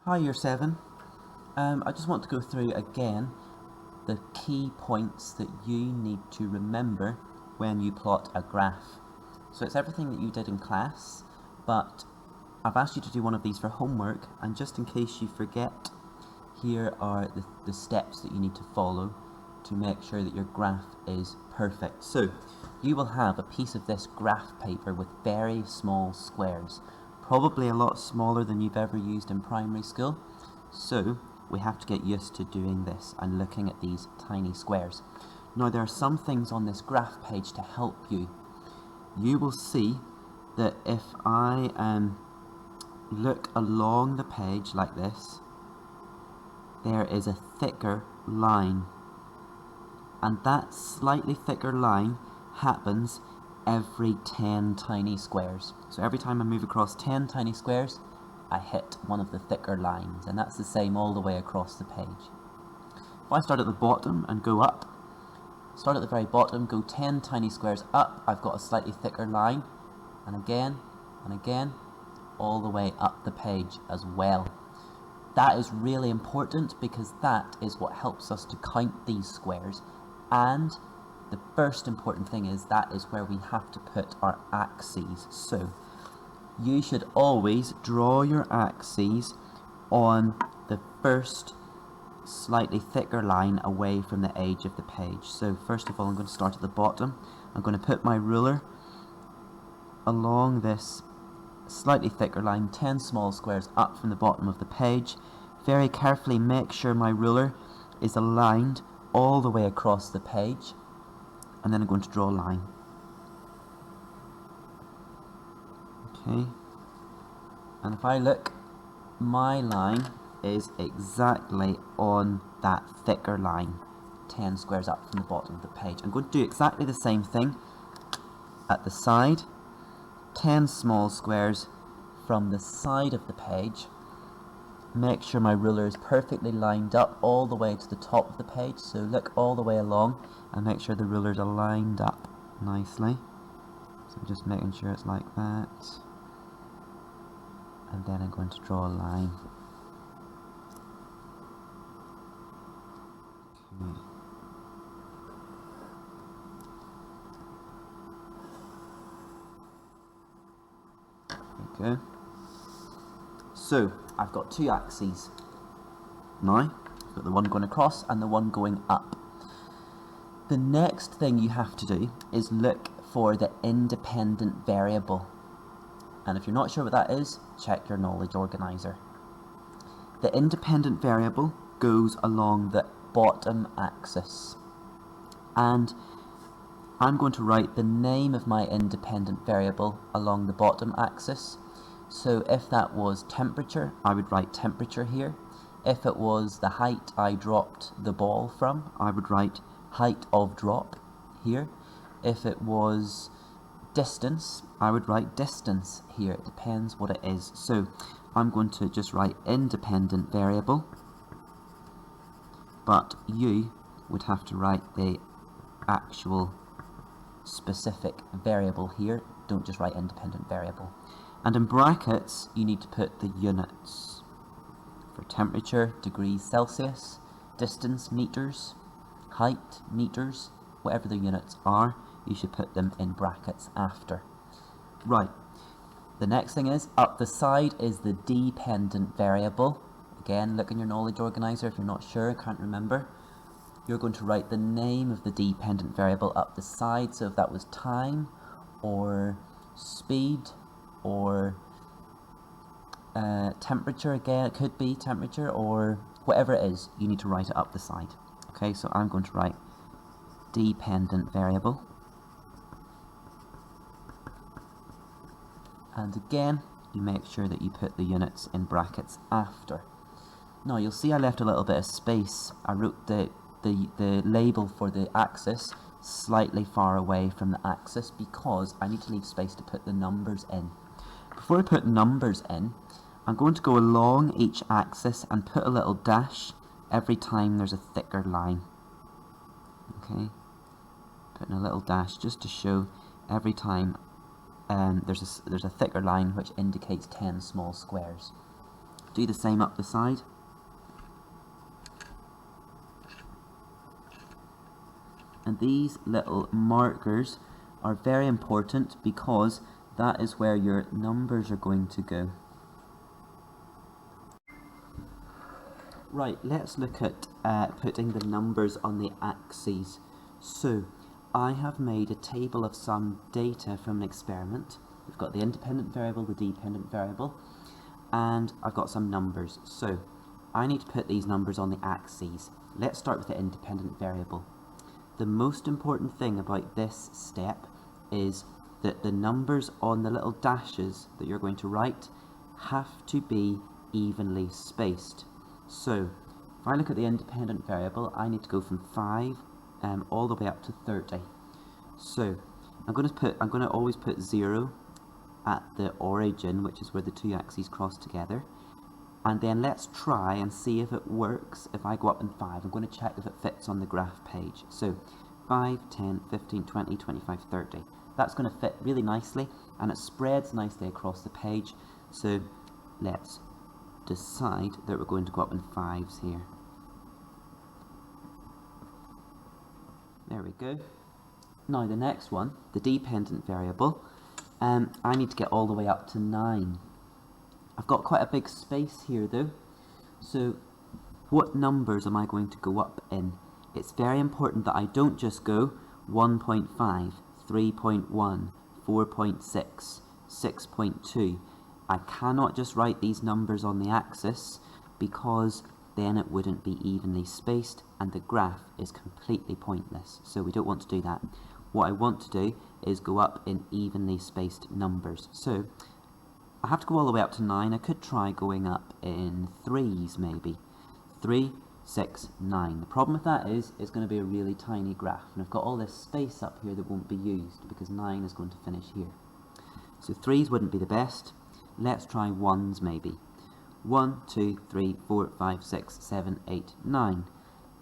Hi, Year 7. I just want to go through again the key points that you need to remember when you plot a graph. So it's everything that you did in class, but I've asked you to do one of these for homework, and just in case you forget, here are the steps that you need to follow to make sure that your graph is perfect. So you will have a piece of this graph paper with very small squares, probably a lot smaller than you've ever used in primary school. So we have to get used to doing this and looking at these tiny squares. Now there are some things on this graph page to help you. You will see that if I look along the page like this, there is a thicker line, and that slightly thicker line happens every 10 tiny squares. So every time I move across 10 tiny squares, I hit one of the thicker lines, and that's the same all the way across the page. If I start at the bottom and go up, start at the very bottom, go 10 tiny squares up, I've got a slightly thicker line, and again, all the way up the page as well. That is really important because that is what helps us to count these squares, and the first important thing is that is where we have to put our axes. So you should always draw your axes on the first slightly thicker line away from the edge of the page. So first of all, I'm going to start at the bottom. I'm going to put my ruler along this slightly thicker line, 10 small squares up from the bottom of the page. Very carefully make sure my ruler is aligned all the way across the page, and then I'm going to draw a line. Okay, and if I look, my line is exactly on that thicker line, 10 squares up from the bottom of the page. I'm going to do exactly the same thing at the side, 10 small squares from the side of the page. Make sure my ruler is perfectly lined up all the way to the top of the page, so look all the way along and make sure the rulers are lined up nicely. So I'm just making sure it's like that, and then I'm going to draw a line. Okay. So I've got two axes now. I've got the one going across and the one going up. The next thing you have to do is look for the independent variable. And if you're not sure what that is, check your knowledge organizer. The independent variable goes along the bottom axis. And I'm going to write the name of my independent variable along the bottom axis. So if that was temperature, I would write temperature here. If it was the height I dropped the ball from, I would write height of drop here. If it was distance, I would write distance here. It depends what it is. So I'm going to just write independent variable, but you would have to write the actual specific variable here. Don't just write independent variable. And in brackets, you need to put the units. For temperature, degrees Celsius, distance, meters, height, meters, whatever the units are, you should put them in brackets after. Right, the next thing is, up the side is the dependent variable. Again, look in your knowledge organizer if you're not sure, can't remember. You're going to write the name of the dependent variable up the side, so if that was time, or speed, or temperature, again, it could be temperature, or whatever it is, you need to write it up the side. Okay, so I'm going to write dependent variable. And again, you make sure that you put the units in brackets after. Now you'll see I left a little bit of space. I wrote the label for the axis slightly far away from the axis because I need to leave space to put the numbers in. Before I put numbers in, I'm going to go along each axis and put a little dash every time there's a thicker line. Okay, putting a little dash just to show every time there's a thicker line which indicates 10 small squares. Do the same up the side. And these little markers are very important because that is where your numbers are going to go. Right, let's look at putting the numbers on the axes. So, I have made a table of some data from an experiment. We've got the independent variable, the dependent variable, and I've got some numbers. So, I need to put these numbers on the axes. Let's start with the independent variable. The most important thing about this step is that the numbers on the little dashes that you're going to write have to be evenly spaced. So, if I look at the independent variable, I need to go from 5 all the way up to 30. So, I'm going to always put 0 at the origin, which is where the two axes cross together. And then let's try and see if it works if I go up in 5. I'm going to check if it fits on the graph page. So 5, 10, 15, 20, 25, 30. That's going to fit really nicely and it spreads nicely across the page. So let's decide that we're going to go up in 5s here. There we go. Now the next one, the dependent variable, I need to get all the way up to 9. I've got quite a big space here though, so what numbers am I going to go up in? It's very important that I don't just go 1.5, 3.1, 4.6, 6.2. I cannot just write these numbers on the axis because then it wouldn't be evenly spaced and the graph is completely pointless, so we don't want to do that. What I want to do is go up in evenly spaced numbers. So I have to go all the way up to 9. I could try going up in 3s maybe. 3, 6, 9. The problem with that is it's going to be a really tiny graph. And I've got all this space up here that won't be used because 9 is going to finish here. So 3s wouldn't be the best. Let's try 1s maybe. 1, 2, 3, 4, 5, 6, 7, 8, 9.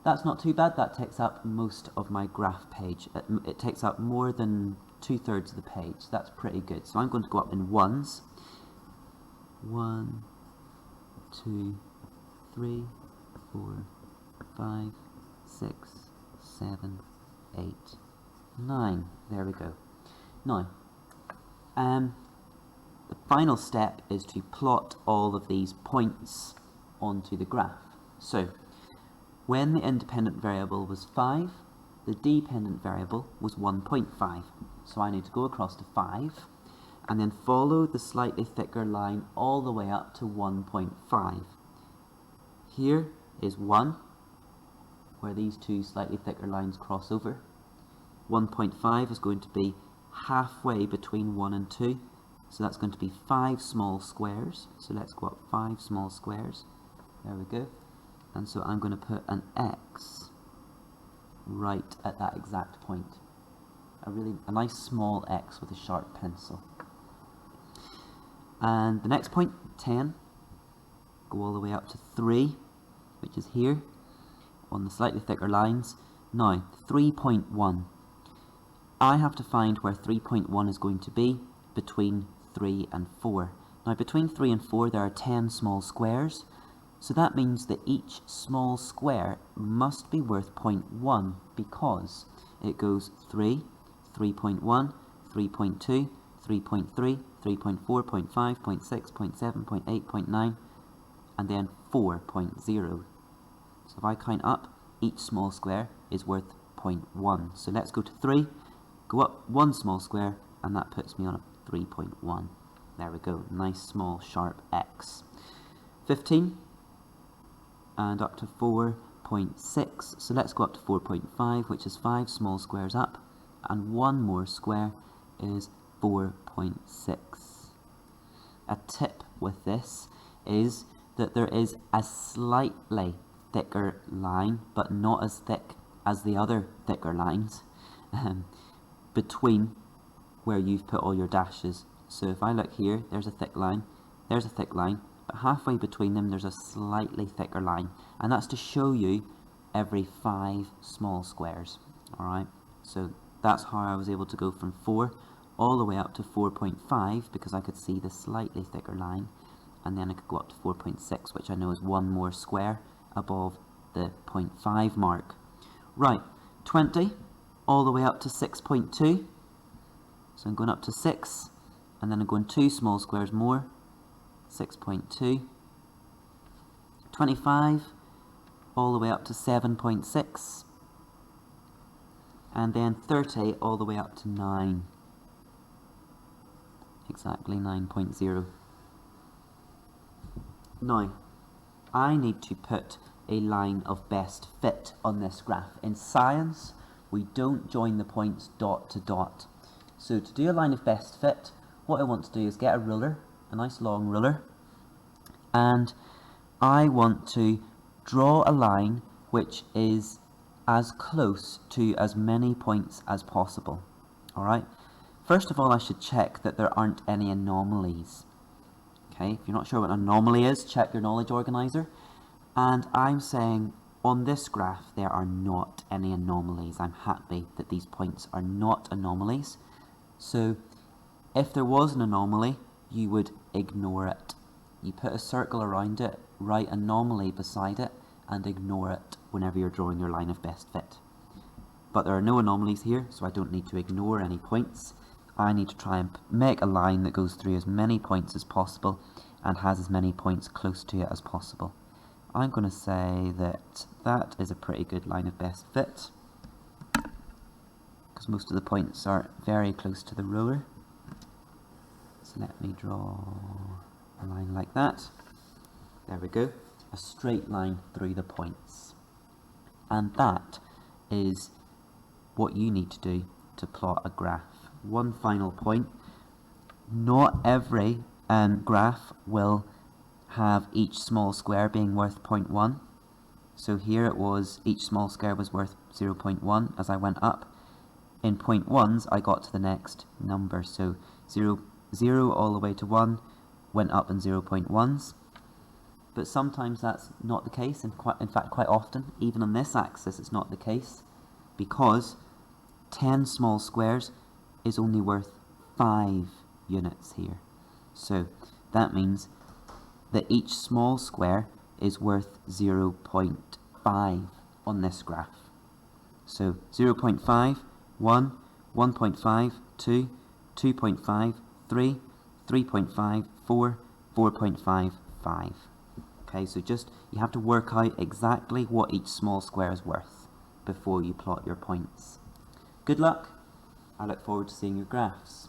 That's not too bad. That takes up most of my graph page. It takes up more than 2/3 of the page. That's pretty good. So I'm going to go up in 1s. 1, 2, 3, 4, 5, 6, 7, 8, 9. There we go. Now, the final step is to plot all of these points onto the graph. So, when the independent variable was 5, the dependent variable was 1.5. So I need to go across to 5. And then follow the slightly thicker line all the way up to 1.5. Here is 1, where these two slightly thicker lines cross over. 1.5 is going to be halfway between 1 and 2, so that's going to be 5 small squares. So let's go up 5 small squares. There we go. And so I'm going to put an X right at that exact point. A nice small X with a sharp pencil. And the next point, 10, go all the way up to 3, which is here, on the slightly thicker lines. Now, 3.1. I have to find where 3.1 is going to be between 3 and 4. Now, between 3 and 4, there are 10 small squares, so that means that each small square must be worth 0.1 because it goes 3, 3.1, 3.2, 3.3, 3.4, 0.5, 0.6, 0.7, 0.8, 0.9, and then 4.0. So if I count up, each small square is worth 0.1. So let's go to 3, go up 1 small square, and that puts me on a 3.1. There we go, nice small sharp X. 15, and up to 4.6. So let's go up to 4.5, which is 5 small squares up, and 1 more square is 4.6. A tip with this is that there is a slightly thicker line, but not as thick as the other thicker lines, between where you've put all your dashes. So if I look here, there's a thick line, there's a thick line, but halfway between them there's a slightly thicker line, and that's to show you every 5 small squares. Alright, so that's how I was able to go from 4 all the way up to 4.5 because I could see the slightly thicker line, and then I could go up to 4.6, which I know is one more square above the 0.5 mark. Right, 20 all the way up to 6.2. So I'm going up to 6, and then I'm going 2 small squares more, 6.2. 25 all the way up to 7.6. And then 30 all the way up to 9. Exactly 9.0. Now, I need to put a line of best fit on this graph. In science, we don't join the points dot to dot. So to do a line of best fit, what I want to do is get a ruler, a nice long ruler, and I want to draw a line which is as close to as many points as possible. Alright? First of all, I should check that there aren't any anomalies. Okay, if you're not sure what an anomaly is, check your knowledge organizer. And I'm saying on this graph there are not any anomalies. I'm happy that these points are not anomalies. So if there was an anomaly, you would ignore it. You put a circle around it, write anomaly beside it, and ignore it whenever you're drawing your line of best fit. But there are no anomalies here, so I don't need to ignore any points. I need to try and make a line that goes through as many points as possible and has as many points close to it as possible. I'm going to say that that is a pretty good line of best fit, because most of the points are very close to the ruler. So let me draw a line like that. There we go. A straight line through the points. And that is what you need to do to plot a graph. One final point. Not every graph will have each small square being worth 0.1. So here it was, each small square was worth 0.1 as I went up. In 0.1s, I got to the next number. So 0 all the way to 1 went up in 0.1s. But sometimes that's not the case, and in fact quite often, even on this axis, it's not the case, because 10 small squares is only worth 5 units here. So that means that each small square is worth 0.5 on this graph. So 0.5, 1, 1.5, 2, 2.5, 3, 3.5, 4, 4.5, 5. Okay, so just you have to work out exactly what each small square is worth before you plot your points. Good luck. I look forward to seeing your graphs.